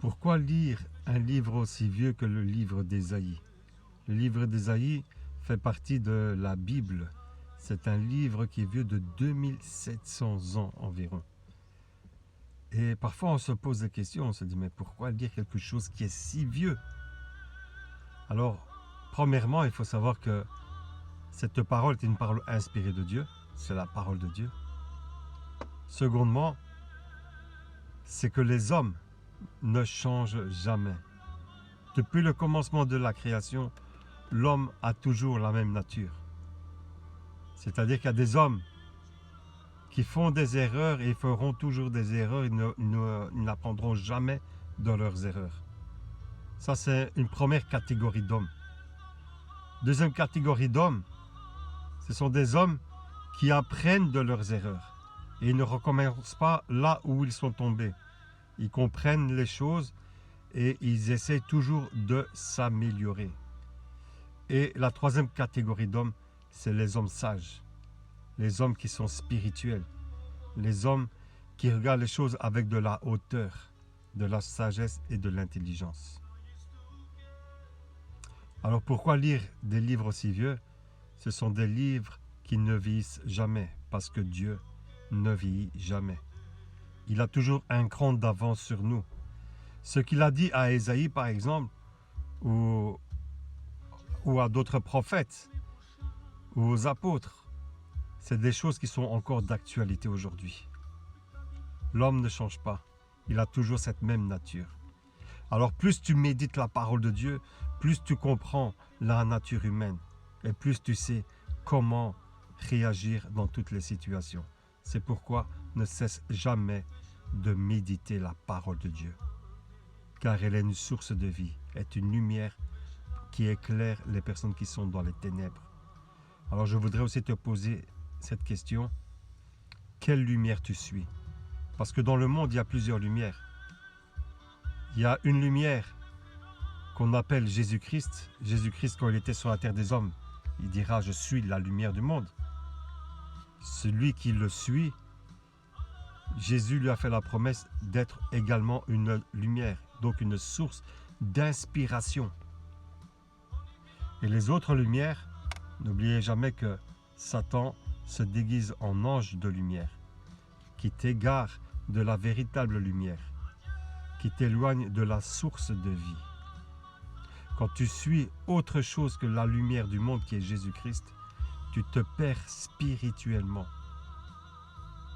Pourquoi lire un livre aussi vieux que le livre d'Ésaïe? Le livre d'Ésaïe fait partie de la Bible. C'est un livre qui est vieux de 2700 ans environ. Et parfois on se pose des questions, on se dit mais pourquoi lire quelque chose qui est si vieux? Alors, premièrement, il faut savoir que cette parole est une parole inspirée de Dieu, c'est la parole de Dieu. Secondement, c'est que les hommes ne changent jamais. Depuis le commencement de la création, l'homme a toujours la même nature. C'est-à-dire qu'il y a des hommes qui font des erreurs et ils feront toujours des erreurs, ils n'apprendront jamais de leurs erreurs. Ça, c'est une première catégorie d'hommes. Deuxième catégorie d'hommes, ce sont des hommes qui apprennent de leurs erreurs et ils ne recommencent pas là où ils sont tombés. Ils comprennent les choses et ils essaient toujours de s'améliorer. Et la troisième catégorie d'hommes, c'est les hommes sages, les hommes qui sont spirituels, les hommes qui regardent les choses avec de la hauteur, de la sagesse et de l'intelligence. Alors pourquoi lire des livres aussi vieux? Ce sont des livres qui ne vieillissent jamais, parce que Dieu ne vieillit jamais. Il a toujours un cran d'avance sur nous. Ce qu'il a dit à Ésaïe, par exemple, ou à d'autres prophètes, ou aux apôtres, c'est des choses qui sont encore d'actualité aujourd'hui. L'homme ne change pas. Il a toujours cette même nature. Alors plus tu médites la parole de Dieu, plus tu comprends la nature humaine et plus tu sais comment réagir dans toutes les situations. C'est pourquoi ne cesse jamais de méditer la parole de Dieu. Car elle est une source de vie, est une lumière qui éclaire les personnes qui sont dans les ténèbres. Alors je voudrais aussi te poser cette question. Quelle lumière tu suis? Parce que dans le monde, il y a plusieurs lumières. Il y a une lumière qu'on appelle Jésus-Christ. Jésus-Christ, quand il était sur la terre des hommes, il dira « Je suis la lumière du monde ». Celui qui le suit, Jésus lui a fait la promesse d'être également une lumière, donc une source d'inspiration. Et les autres lumières, n'oubliez jamais que Satan se déguise en ange de lumière, qui t'égare de la véritable lumière, qui t'éloigne de la source de vie. Quand tu suis autre chose que la lumière du monde qui est Jésus-Christ, tu te perds spirituellement.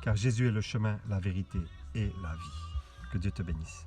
Car Jésus est le chemin, la vérité et la vie. Que Dieu te bénisse.